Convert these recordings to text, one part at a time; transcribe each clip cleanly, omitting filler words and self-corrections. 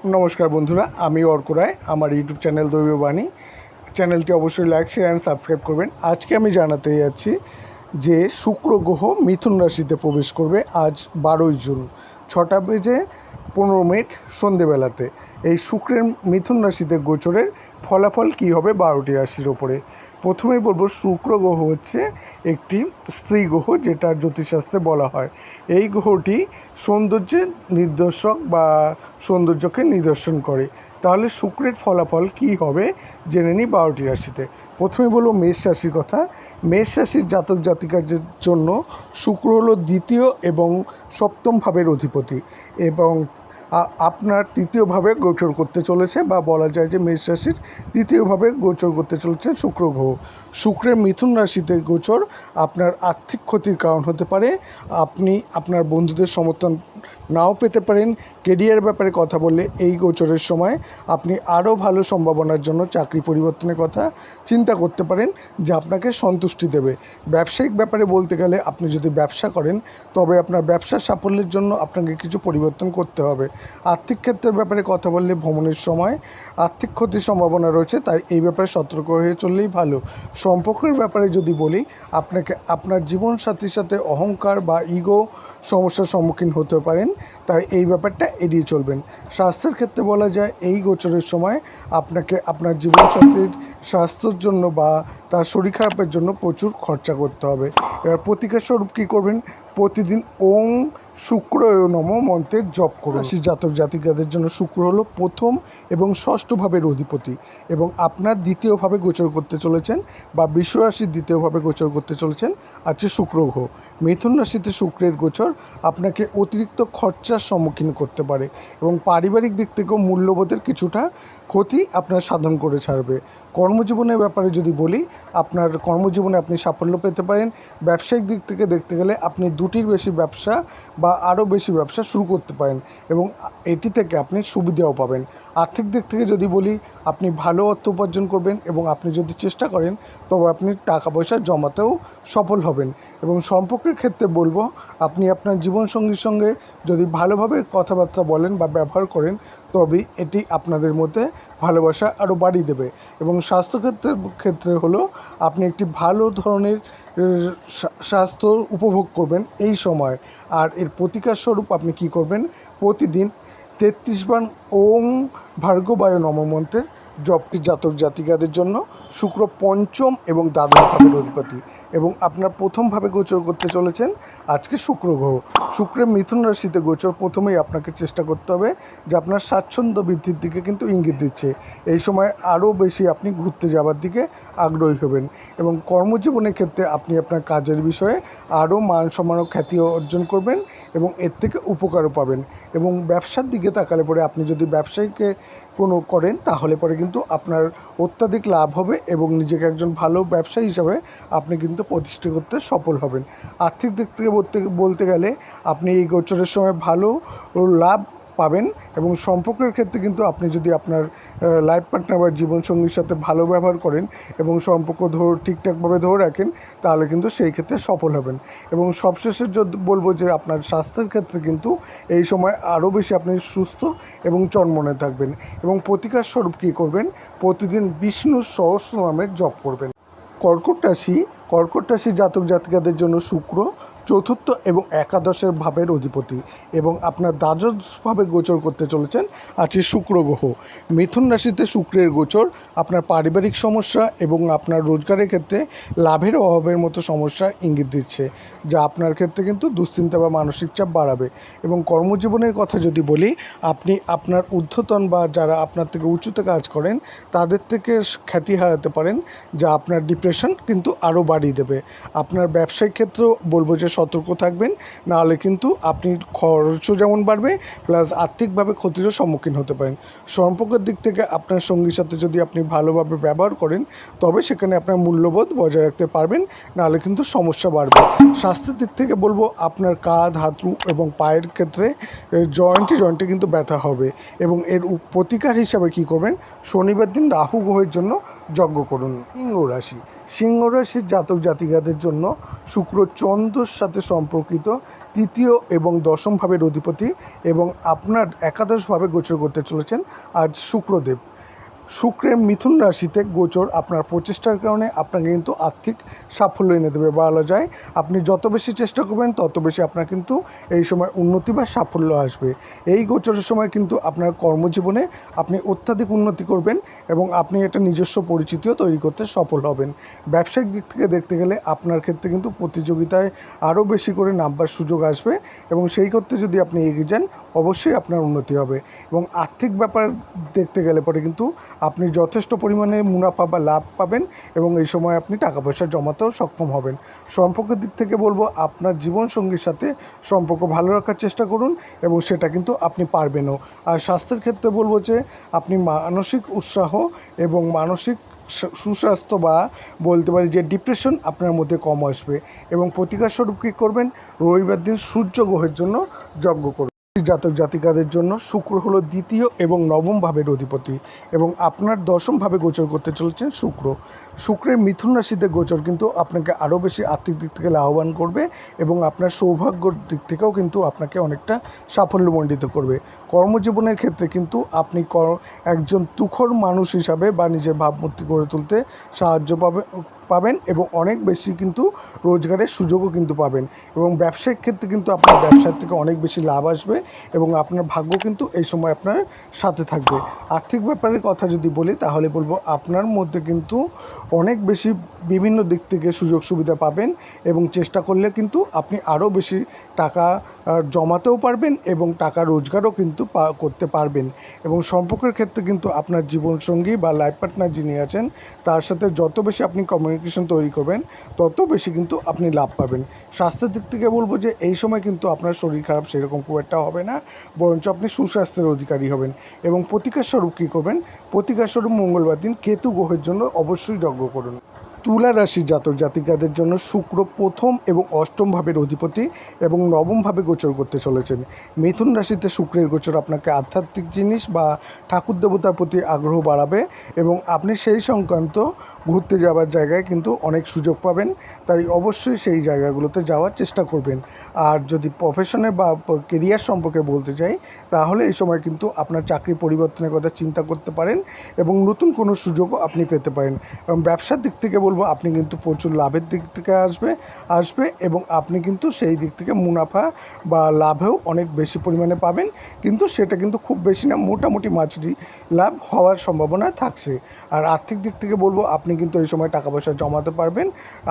নমস্কার বন্ধুরা, আমি অর্ক রায়। আমার ইউটিউব চ্যানেল দৈববাণী চ্যানেলটি অবশ্যই লাইক, শেয়ার অ্যান্ড সাবস্ক্রাইব করবেন। আজকে আমি জানাতে যাচ্ছি যে শুক্র গ্রহ মিথুন রাশিতে প্রবেশ করবে আজ 12ই জুন 6:15 সন্ধেবেলাতে। এই শুক্রের মিথুন রাশিতে গোচরের ফলাফল কী হবে 12টি রাশির ওপরে। প্রথমেই বলবো, শুক্র গ্রহ হচ্ছে একটি স্ত্রী গ্রহ, যেটা জ্যোতিষশাস্ত্রে বলা হয়। এই গ্রহটি সৌন্দর্যের নিদর্শক বা সৌন্দর্যকে নিদর্শন করে। তাহলে শুক্রের ফলাফল কী হবে জেনে নিই 12টি রাশিতে। প্রথমে বলবো মেষ রাশির কথা। মেষ রাশির জাতক জাতিকাদের জন্য শুক্র হলো দ্বিতীয় এবং সপ্তম ভাবের অধিপতি এবং আপনার তৃতীয়ভাবে গোচর করতে চলেছে, বা বলা যায় যে মেষ রাশির তৃতীয়ভাবে গোচর করতে চলেছে শুক্র গ্রহ। শুক্রের মিথুন রাশিতে গোচর আপনার আর্থিক ক্ষতির কারণ হতে পারে। আপনি আপনার বন্ধুদের সমর্থন নাও পেতে পারেন। কেরিয়ার ব্যাপারে কথা বললে এই গোচরের সময় আপনি আরও ভালো সম্ভাবনার জন্য চাকরি পরিবর্তনের কথা চিন্তা করতে পারেন, যা আপনাকে সন্তুষ্টি দেবে। ব্যবসায়িক ব্যাপারে বলতে গেলে, আপনি যদি ব্যবসা করেন তবে আপনার ব্যবসার সাফল্যের জন্য আপনাকে কিছু পরিবর্তন করতে হবে। আর্থিক ক্ষেত্রের ব্যাপারে কথা বললে ভ্রমণের সময় আর্থিক ক্ষতির সম্ভাবনা রয়েছে, তাই এই ব্যাপারে সতর্ক হয়ে চললেই ভালো। সম্পর্কের ব্যাপারে যদি বলি, আপনাকে আপনার জীবনসাথীর সাথে অহংকার বা ইগো সমস্যার সম্মুখীন হতে পারেন, তাই এই ব্যাপারটা এড়িয়ে চলবেন। স্বাস্থ্যের ক্ষেত্রে বলা যায়, এই গোচরের সময় আপনাকে আপনার জীবনসাথীর স্বাস্থ্যের জন্য বা তার শরীর খারাপের জন্য প্রচুর খরচা করতে হবে। এবার প্রতিকার স্বরূপ কী করবেন? প্রতিদিন ওং শুক্রয় নমঃ মন্ত্রের জপ করুন। রাশির জাতক জাতিকাদের জন্য শুক্র হলো প্রথম এবং ষষ্ঠ ভাবের অধিপতি এবং আপনার দ্বিতীয়ভাবে গোচর করতে চলেছেন, বা বিশ্বরাশির দ্বিতীয়ভাবে গোচর করতে চলেছেন আছে শুক্র গ্রহ। মিথুন রাশিতে শুক্রের গোচর আপনাকে অতিরিক্ত খরচার সম্মুখীন করতে পারে এবং পারিবারিক দিক থেকেও মূল্যবোধের কিছুটা ক্ষতি আপনার সাধন করে ছাড়বে। কর্মজীবনের ব্যাপারে যদি বলি, আপনার কর্মজীবনে আপনি সাফল্য পেতে পারেন। ব্যবসায়িক দিক থেকে দেখতে গেলে আপনি দুটির বেশি ব্যবসা বা আরও বেশি ব্যবসা শুরু করতে পারেন এবং এটি থেকে আপনি সুবিধাও পাবেন। আর্থিক দিক থেকে যদি বলি, আপনি ভালো অর্থ উপার্জন করবেন এবং আপনি যদি চেষ্টা করেন তবে আপনি টাকা পয়সা জমাতেও সফল হবেন। এবং সম্পর্কের ক্ষেত্রে বলবো, আপনি আপনার জীবনসঙ্গীর সঙ্গে যদি ভালোভাবে কথাবার্তা বলেন বা ব্যবহার করেন, তবে এটি আপনাদের মধ্যে ভালোবাসা আরও বাড়িয়ে দেবে। এবং স্বাস্থ্যক্ষেত্রের ক্ষেত্রে হলো, আপনি একটি ভালো ধরনের স্বাস্থ্য উপভোগ করবেন এই সময়। আর এর প্রতিকার স্বরূপ আপনি কী করবেন? প্রতিদিন 33 বার ওং ভার্গবায় নমঃ মন্ত্রের জপটি জাতক জাতিকাদের জন্য শুক্র পঞ্চম এবং দ্বাদশ ভাবের অধিপতি এবং আপনার প্রথমভাবে গোচর করতে চলেছেন আজকে শুক্র গ্রহ। শুক্রের মিথুন রাশিতে গোচর প্রথমেই আপনাকে চেষ্টা করতে হবে যে আপনার স্বাচ্ছন্দ্য বৃদ্ধির দিকে কিন্তু ইঙ্গিত দিচ্ছে। এই সময় আরও বেশি আপনি ঘুরতে যাওয়ার দিকে আগ্রহী হবেন এবং কর্মজীবনের ক্ষেত্রে আপনি আপনার কাজের বিষয়ে আরও মান সম্মান ও খ্যাতি অর্জন করবেন এবং এর থেকে উপকারও পাবেন। এবং ব্যবসার দিকে তাকালে পরে, আপনি যদি ব্যবসায়ীকে কোনো করেন তাহলে পরে কিন্তু আপনার অত্যাধিক লাভ হবে এবং নিজেকে একজন ভালো ব্যবসায়ী হিসাবে আপনি কিন্তু প্রতিষ্ঠা করতে সফল হবেন। আর্থিক দিক থেকে বলতে গেলে, আপনি এই গোচরের সময় ভালো লাভ পাবেন এবং সম্পর্কের ক্ষেত্রে কিন্তু আপনি যদি আপনার লাইফ পার্টনার বা জীবনসঙ্গীর সাথে ভালো ব্যবহার করেন এবং সম্পর্ক ঠিকঠাকভাবে ধরে রাখেন, তাহলে কিন্তু সেই ক্ষেত্রে সফল হবেন। এবং সবশেষে যদি বলবো যে আপনার স্বাস্থ্যের ক্ষেত্রে কিন্তু এই সময় আরও বেশি আপনি সুস্থ এবং চনমনে থাকবেন। এবং প্রতিকার স্বরূপ কী করবেন? প্রতিদিন বিষ্ণু সহস্রনামের জপ করবেন। কর্কট রাশি জাতক জাতিকাদের জন্য শুক্র চতুর্থ এবং একাদশের ভাবের অধিপতি এবং আপনার দ্বাদশভাবে গোচর করতে চলেছেন আছে শুক্র গ্রহ। মিথুন রাশিতে শুক্রের গোচর আপনার পারিবারিক সমস্যা এবং আপনার রোজগারের ক্ষেত্রে লাভের অভাবের মতো সমস্যা ইঙ্গিত দিচ্ছে, যা আপনার ক্ষেত্রে কিন্তু দুশ্চিন্তা বা মানসিক চাপ বাড়াবে। এবং কর্মজীবনের কথা যদি বলি, আপনি আপনার ঊর্ধ্বতন বা যারা আপনার থেকে উঁচুতে কাজ করেন তাদের থেকে খ্যাতি হারাতে পারেন, যা আপনার ডিপ্রেশন কিন্তু আরও বাড়িয়ে দেবে। আপনার ব্যবসায়িক ক্ষেত্রেও বলবো যে সতর্ক থাকবেন, নাহলে কিন্তু আপনি খরচও যেমন বাড়বে, প্লাস আর্থিকভাবে ক্ষতিরও সম্মুখীন হতে পারেন। সম্পর্কের দিক থেকে আপনার সঙ্গীর সাথে যদি আপনি ভালোভাবে ব্যবহার করেন, তবে সেখানে আপনার মূল্যবোধ বজায় রাখতে পারবেন, নাহলে কিন্তু সমস্যা বাড়বে। স্বাস্থ্যের দিক থেকে বলবো, আপনার কাঁধ, হাঁটু এবং পায়ের ক্ষেত্রে জয়েন্টে কিন্তু ব্যথা হবে এবং এর প্রতিকার হিসাবে কী করবেন? শনিবার দিন রাহু গ্রহের জন্য যজ্ঞ করুন। সিংহ রাশির জাতক জাতিকাদের জন্য শুক্র চন্দ্রর সাথে সম্পর্কিত তৃতীয় এবং দশম ভাবের অধিপতি এবং আপনার একাদশভাবে গোচর করতে চলেছেন আজ শুক্রদেব। শুক্রের মিথুন রাশিতে গোচর আপনার প্রচেষ্টার কারণে আপনাকে কিন্তু আর্থিক সাফল্য এনে দেবে বলা যায়। আপনি যত বেশি চেষ্টা করবেন তত বেশি আপনার কিন্তু এই সময় উন্নতি বা সাফল্য আসবে। এই গোচরের সময় কিন্তু আপনার কর্মজীবনে আপনি অত্যাধিক উন্নতি করবেন এবং আপনি একটা নিজস্ব পরিচিতিও তৈরি করতে সফল হবেন। ব্যবসায়িক দিক থেকে দেখতে গেলে আপনার ক্ষেত্রে কিন্তু প্রতিযোগিতায় আরও বেশি করে নামবার সুযোগ আসবে এবং সেই ক্ষেত্রে যদি আপনি এগিয়ে যান অবশ্যই আপনার উন্নতি হবে। এবং আর্থিক ব্যাপার দেখতে গেলে পরে কিন্তু আপনি যথেষ্ট পরিমাণে মুনাফা বা লাভ পাবেন এবং এই সময় আপনি টাকা পয়সা জমাতেও সক্ষম হবেন। সম্পর্কের দিক থেকে বলবো আপনার জীবনসঙ্গীর সাথে সম্পর্ক ভালো রাখার চেষ্টা করুন এবং সেটা কিন্তু আপনি পারবেনও। আর স্বাস্থ্যের ক্ষেত্রে বলবো যে আপনি মানসিক উৎসাহ এবং মানসিক সুস্বাস্থ্য বা বলতে পারি যে ডিপ্রেশন আপনার মধ্যে কম আসবে। এবং প্রতিকার স্বরূপ কী করবেন, রবিবার দিন সূর্য গ্রহের জন্য যজ্ঞ করুন। জাতক জাতিকাদের জন্য শুক্র হলো দ্বিতীয় এবং নবম ভাবের অধিপতি এবং আপনার দশম ভাবে গোচর করতে চলেছেন শুক্রের মিথুন রাশিতে গোচর কিন্তু আপনাকে আরও বেশি আর্থিক দিক থেকে লাভবান করবে এবং আপনার সৌভাগ্যর দিক থেকেও কিন্তু আপনাকে অনেকটা সাফল্যমণ্ডিত করবে। কর্মজীবনের ক্ষেত্রে কিন্তু আপনি একজন তুখোড় মানুষ হিসাবে বা নিজের ভাবমূর্তি গড়ে তুলতে সাহায্য পাবেন এবং অনেক বেশি কিন্তু রোজগারের সুযোগও কিন্তু পাবেন এবং ব্যবসায়িক ক্ষেত্রে কিন্তু আপনার ব্যবসার থেকে অনেক বেশি লাভ আসবে এবং আপনার ভাগ্য কিন্তু এই সময় আপনার সাথে থাকবে। আর্থিক ব্যাপারের কথা যদি বলি তাহলে বলবো আপনার মধ্যে কিন্তু অনেক বেশি বিভিন্ন দিক থেকে সুযোগ সুবিধা পাবেন এবং চেষ্টা করলে কিন্তু আপনি আরও বেশি টাকা জমাতেও পারবেন এবং টাকা রোজগারও কিন্তু করতে পারবেন। এবং সম্পর্কের ক্ষেত্রে কিন্তু আপনার জীবনসঙ্গী বা লাইফ পার্টনার যিনি আছেন তার সাথে যত বেশি আপনি কমিউনিকেশন তৈরি করবেন তত বেশি কিন্তু আপনি লাভ পাবেন। স্বাস্থ্যের দিক থেকে বলবো যে এই সময় কিন্তু আপনার শরীর খারাপ সেরকম খুব একটা হবে না, বরঞ্চ আপনি সুস্বাস্থ্যের অধিকারী হবেন। এবং প্রতিকার স্বরূপ কী করবেন, প্রতিকার স্বরূপ মঙ্গলবার দিন কেতু গ্রহের জন্য অবশ্যই যজ্ঞ করুন। তুলা রাশির জাতক জাতিকাদের জন্য শুক্র প্রথম এবং অষ্টম ভাবের অধিপতি এবং নবম ভাবে গোচর করতে চলেছেন। মিথুন রাশিতে শুক্রের গোচর আপনাকে আধ্যাত্মিক জিনিস বা ঠাকুর দেবতার প্রতি আগ্রহ বাড়াবে এবং আপনি সেই সংক্রান্ত ঘুরতে যাওয়ার জায়গায় কিন্তু অনেক সুযোগ পাবেন, তাই অবশ্যই সেই জায়গাগুলোতে যাওয়ার চেষ্টা করবেন। আর যদি প্রফেশনে বা কেরিয়ার সম্পর্কে বলতে চাই তাহলে এই সময় কিন্তু আপনার চাকরি পরিবর্তনের কথা চিন্তা করতে পারেন এবং নতুন কোনো সুযোগও আপনি পেতে পারেন। এবং ব্যবসার দিক থেকে বলবো আপনি কিন্তু প্রচুর লাভের দিক থেকে আসবে এবং আপনি কিন্তু সেই দিক থেকে মুনাফা বা লাভেও অনেক বেশি পরিমাণে পাবেন, কিন্তু সেটা কিন্তু খুব বেশি না, মোটামুটি মাঝারি লাভ হওয়ার সম্ভাবনা থাকছে। আর আর্থিক দিক থেকে বলবো আপনি কিন্তু এই সময় টাকা পয়সা জমাতে পারবেন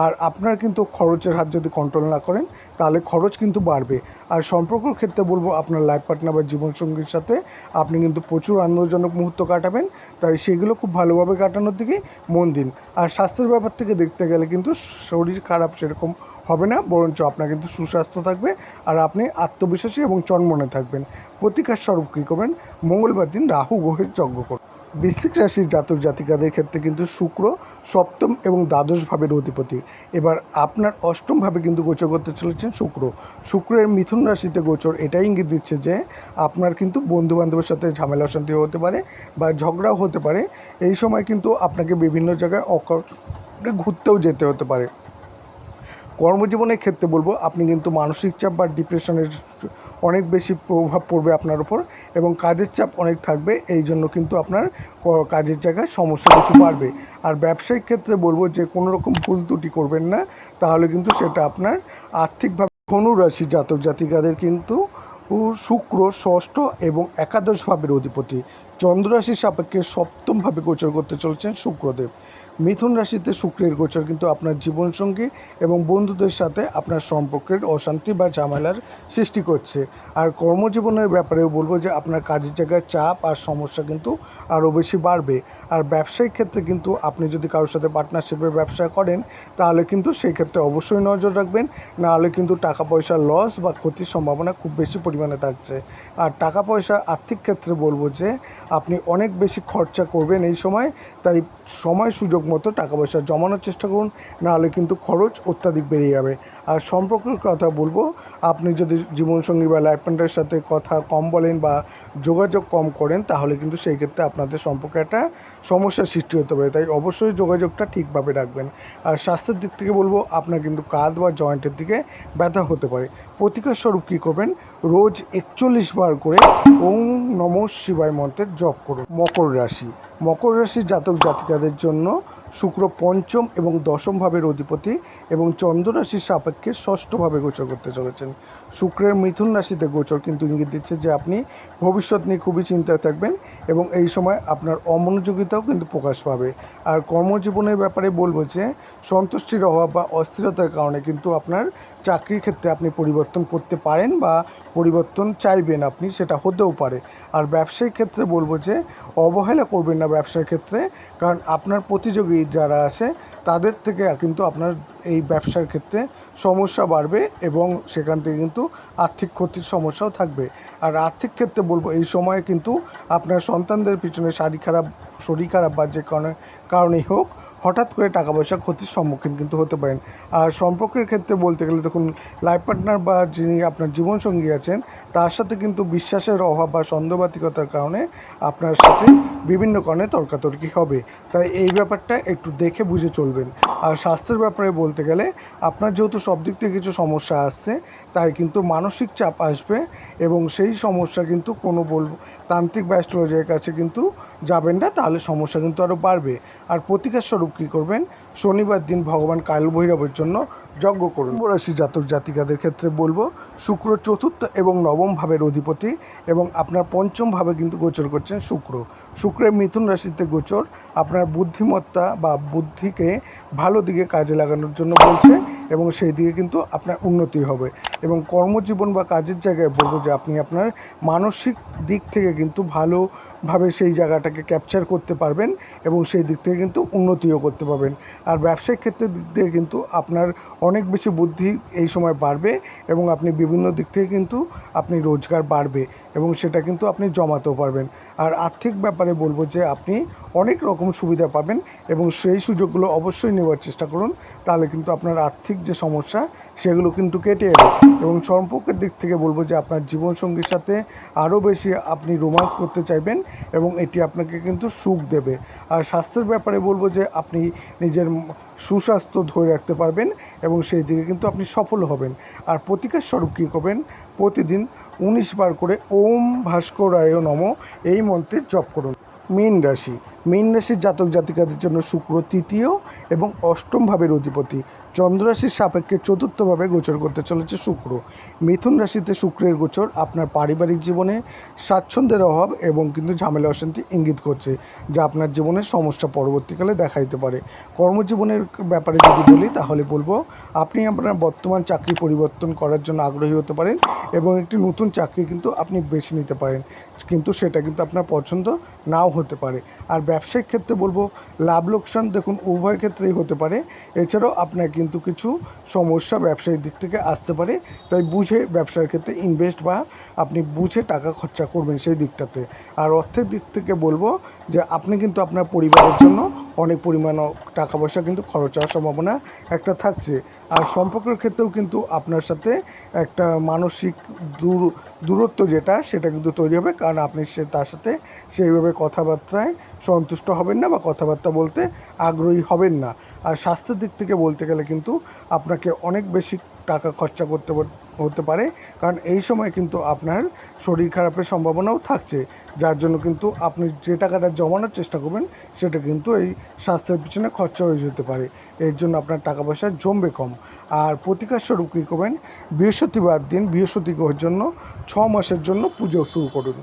আর আপনার কিন্তু খরচের হাত যদি কন্ট্রোল না করেন তাহলে খরচ কিন্তু বাড়বে। আর সম্পর্কের ক্ষেত্রে বলবো আপনার লাইফ পার্টনার বা জীবনসঙ্গীর সাথে আপনি কিন্তু প্রচুর আনন্দজনক মুহূর্ত কাটাবেন, তাই সেগুলো খুব ভালোভাবে কাটানোর দিকে মন দিন। আর স্বাস্থ্যের ব্যাপার থেকে দেখতে গেলে কিন্তু শরীর খারাপ সেরকম হবে না, বরঞ্চ আপনার কিন্তু সুস্বাস্থ্য থাকবে আর আপনি আত্মবিশ্বাসী এবং চনমনে থাকবেন। প্রতিকার স্বরূপ কী করবেন, মঙ্গলবার দিন রাহু গ্রহের যজ্ঞ করুন। বৃশ্চিক রাশির জাতক জাতিকাদের ক্ষেত্রে কিন্তু শুক্র সপ্তম এবং দ্বাদশ ভাবের অধিপতি, এবার আপনার অষ্টম ভাবে কিন্তু গোচর করতে চলেছেন শুক্রের মিথুন রাশিতে গোচর এটাই ইঙ্গিত দিচ্ছে যে আপনার কিন্তু বন্ধু বান্ধবের সাথে ঝামেলা অশান্তি হতে পারে বা ঝগড়াও হতে পারে। এই সময় কিন্তু আপনাকে বিভিন্ন জায়গায় ঘুরতেও যেতে হতে পারে। কর্মজীবনের ক্ষেত্রে বলবো আপনি কিন্তু মানসিক চাপ বা ডিপ্রেশনের অনেক বেশি প্রভাব পড়বে আপনার উপর এবং কাজের চাপ অনেক থাকবে, এই জন্য কিন্তু আপনার কাজের জায়গায় সমস্যা কিছু বাড়বে। আর ব্যবসায়িক ক্ষেত্রে বলবো যে কোনো রকম ভুল ত্রুটি করবেন না, তাহলে কিন্তু সেটা আপনার আর্থিকভাবে। ধনু রাশির জাতক জাতিকাদের কিন্তু শুক্র ষষ্ঠ এবং একাদশ ভাবের অধিপতি, চন্দ্র রাশির সাপেক্ষে সপ্তম ভাবে গোচর করতে চলেছেন শুক্রদেব। মিথুন রাশিতে শুক্রের গোচর কিন্তু আপনার জীবনসঙ্গী এবং বন্ধুদের সাথে আপনার সম্পর্কের অশান্তি বা ঝামেলার সৃষ্টি করছে। আর কর্মজীবনের ব্যাপারেও বলবো যে আপনার কাজের জায়গায় চাপ আর সমস্যা কিন্তু আরও বেশি বাড়বে। আর ব্যবসায়িক ক্ষেত্রে কিন্তু আপনি যদি কারোর সাথে পার্টনারশিপের ব্যবসা করেন তাহলে কিন্তু সেই ক্ষেত্রে অবশ্যই নজর রাখবেন, নাহলে কিন্তু টাকা পয়সার লস বা ক্ষতির সম্ভাবনা খুব বেশি পরিমাণে থাকছে। আর টাকা পয়সা আর্থিক ক্ষেত্রে বলবো যে আপনি অনেক বেশি খরচা করবেন এই সময়, তাই সময় সুযোগ মতো টাকা পয়সা জমানোর চেষ্টা করুন, নাহলে কিন্তু খরচ অত্যাধিক বেড়ে যাবে। আর সম্পর্কের কথা বলবো, আপনি যদি জীবনসঙ্গী বা লাইফ পার্টনারের সাথে কথা কম বলেন বা যোগাযোগ কম করেন, তাহলে কিন্তু সেই ক্ষেত্রে আপনাদের সম্পর্কে একটা সমস্যার সৃষ্টি হতে পারে। তাই অবশ্যই যোগাযোগটা ঠিকভাবে রাখবেন। আর স্বাস্থ্যের দিক থেকে বলবো, আপনার কিন্তু কাঁধ বা জয়েন্টের দিকে ব্যথা হতে পারে। প্রতিকার স্বরূপ কী করবেন, রোজ 41 বার করে ওম নমঃ শিবায় মন্ত্রের জপ করুন। মকর রাশির জাতক জাতিকাদের জন্য শুক্র পঞ্চম এবং দশম ভাবের অধিপতি এবং চন্দ্র রাশির সাপেক্ষে ষষ্ঠভাবে গোচর করতে চলেছেন। শুক্রের মিথুন রাশিতে গোচর কিন্তু ইঙ্গিত দিচ্ছে যে আপনি ভবিষ্যৎ নিয়ে খুবই চিন্তায় থাকবেন এবং এই সময় আপনার অমনোযোগিতাও কিন্তু প্রকাশ পাবে। আর কর্মজীবনের ব্যাপারে বলবো যে সন্তুষ্টির অভাব বা অস্থিরতার কারণে কিন্তু আপনার চাকরির ক্ষেত্রে আপনি পরিবর্তন করতে পারেন বা পরিবর্তন চাইবেন, আপনি সেটা হতেও পারে। আর ব্যবসায়িক ক্ষেত্রে বলবো যে অবহেলা করবেন না ব্যবসার ক্ষেত্রে, কারণ আপনার প্রতিযোগী যারা আছে তাদের থেকে কিন্তু আপনার এই ব্যবসার ক্ষেত্রে সমস্যা বাড়বে এবং সেখান থেকে কিন্তু আর্থিক ক্ষতির সমস্যাও থাকবে। আর আর্থিক ক্ষেত্রে বলবো, এই সময়ে কিন্তু আপনার সন্তানদের পিছনে শরীর খারাপ বা যে কারণেই হোক হঠাৎ করে টাকা পয়সা ক্ষতির সম্মুখীন কিন্তু হতে পারেন। আর সম্পর্কের ক্ষেত্রে বলতে গেলে দেখুন, লাইফ পার্টনার বা যিনি আপনার জীবনসঙ্গী আছেন তার সাথে কিন্তু বিশ্বাসের অভাব বা সন্দেহবাতিকতার কারণে আপনার সাথে বিভিন্ন কারণে তর্কাতর্কি হবে। তাই এই ব্যাপারটা একটু দেখে বুঝে চলবেন। আর স্বাস্থ্যের ব্যাপারে বলতে গেলে, আপনার যেহেতু সব দিক থেকে কিছু সমস্যা আসছে, তাই কিন্তু মানসিক চাপ আসবে এবং সেই সমস্যা কিন্তু কোনো তান্ত্রিক বা অ্যাস্ট্রোলজারের কাছে কিন্তু যাবেন না, তাহলে সমস্যা কিন্তু আরও বাড়বে। আর প্রতিকার স্বরূপ কী করবেন, শনিবার দিন ভগবান কাল ভৈরবের জন্য যজ্ঞ করুন। কুম্ভ রাশি জাতক জাতিকাদের ক্ষেত্রে বলবো, শুক্র চতুর্থ এবং নবম ভাবের অধিপতি এবং আপনার পঞ্চম ভাবে কিন্তু গোচর করছেন শুক্রের মিথুন রাশিতে গোচর আপনার বুদ্ধিমত্তা বা বুদ্ধিকে ভালো দিকে কাজে লাগানোর জন্য বলছে এবং সেই দিকে কিন্তু আপনার উন্নতি হবে। এবং কর্মজীবন বা কাজের জায়গায় বলবো যে আপনি আপনার মানসিক দিক থেকে কিন্তু ভালোভাবে সেই জায়গাটাকে ক্যাপচার করতে পারবেন এবং সেই দিক থেকে কিন্তু উন্নতিও করতে পারবেন। আর ব্যবসায়িক ক্ষেত্রের দিক থেকে কিন্তু আপনার অনেক বেশি বুদ্ধি এই সময় বাড়বে এবং আপনি বিভিন্ন দিক থেকে কিন্তু আপনি রোজগার বাড়বে এবং সেটা কিন্তু আপনি জমাতেও পারবেন। আর আর্থিক ব্যাপারে বলবো যে আপনি অনেক রকম সুবিধা পাবেন এবং সেই সুযোগগুলো অবশ্যই নেওয়ার চেষ্টা করুন, তাহলে কিন্তু আপনার আর্থিক যে সমস্যা সেগুলো কিন্তু কেটে যাবে। এবং সম্পর্কের দিক থেকে বলবো যে আপনার জীবনসঙ্গীর সাথে আরও বেশি আপনি রোম্যান্স করতে চাইবেন এবং এটি আপনাকে কিন্তু সুখ দেবে। আর স্বাস্থ্যের ব্যাপারে বলবো যে আপনি নিজের সুস্বাস্থ্য ধরে রাখতে পারবেন এবং সেই দিকে কিন্তু আপনি সফল হবেন। আর প্রতিকার স্বরূপ কী করবেন, প্রতিদিন 19 বার করে ওম ভাস্করায় নমঃ এই মন্ত্রের জপ করুন। মীন রাশির জাতক জাতিকাদের জন্য শুক্র তৃতীয় এবং অষ্টম ভাবের অধিপতি চন্দ্র রাশির সাপেক্ষে চতুর্থভাবে গোচর করতে চলেছে শুক্র। মিথুন রাশিতে শুক্রের গোচর আপনার পারিবারিক জীবনে স্বাচ্ছন্দ্যের অভাব এবং কিন্তু ঝামেলা অশান্তি ইঙ্গিত করছে, যা আপনার জীবনের সমস্যা পরবর্তীকালে দেখা দিতে পারে। কর্মজীবনের ব্যাপারে যদি বলি, তাহলে বলবো আপনি আপনার বর্তমান চাকরি পরিবর্তন করার জন্য আগ্রহী হতে পারেন এবং একটি নতুন চাকরি কিন্তু আপনি বেছে নিতে পারেন, কিন্তু সেটা কিন্তু আপনার পছন্দ নাও হতে পারে। আর ব্যবসায়িক ক্ষেত্রে বলবো, লাভ লোকসান দেখুন উভয় ক্ষেত্রেই হতে পারে। এছাড়াও আপনার কিন্তু কিছু সমস্যা ব্যবসায়িক দিক থেকে আসতে পারে, তাই বুঝে ব্যবসার ক্ষেত্রে ইনভেস্ট বা আপনি বুঝে টাকা খরচা করবেন সেই দিকটাতে। আর অর্থের দিক থেকে বলবো যে আপনি কিন্তু আপনার পরিবারের জন্য অনেক পরিমাণ টাকা পয়সা কিন্তু খরচ হওয়ার সম্ভাবনা একটা থাকছে। আর সম্পর্কের ক্ষেত্রেও কিন্তু আপনার সাথে একটা মানসিক দূরত্ব সেটা কিন্তু তৈরি হবে, কারণ আপনি তার সাথে সেইভাবে কথাবার্তায় সন্তুষ্ট হবেন না বা কথাবার্তা বলতে আগ্রহী হবেন না। আর স্বাস্থ্যের দিক থেকে বলতে গেলে কিন্তু আপনাকে অনেক বেশি টাকা খরচা করতে হতে পারে, কারণ এই সময় কিন্তু আপনার শরীর খারাপের সম্ভাবনাও থাকছে, যার জন্য কিন্তু আপনি যে টাকাটা জমানোর চেষ্টা করবেন সেটা কিন্তু এই স্বাস্থ্যের পিছনে খরচা হয়ে যেতে পারে। এর জন্য আপনার টাকা পয়সা জমবে কম। আর প্রতিকার স্বরূপ কী করবেন, বৃহস্পতিবার দিন বৃহস্পতি গ্রহের জন্য 6 মাসের জন্য পুজো শুরু করুন।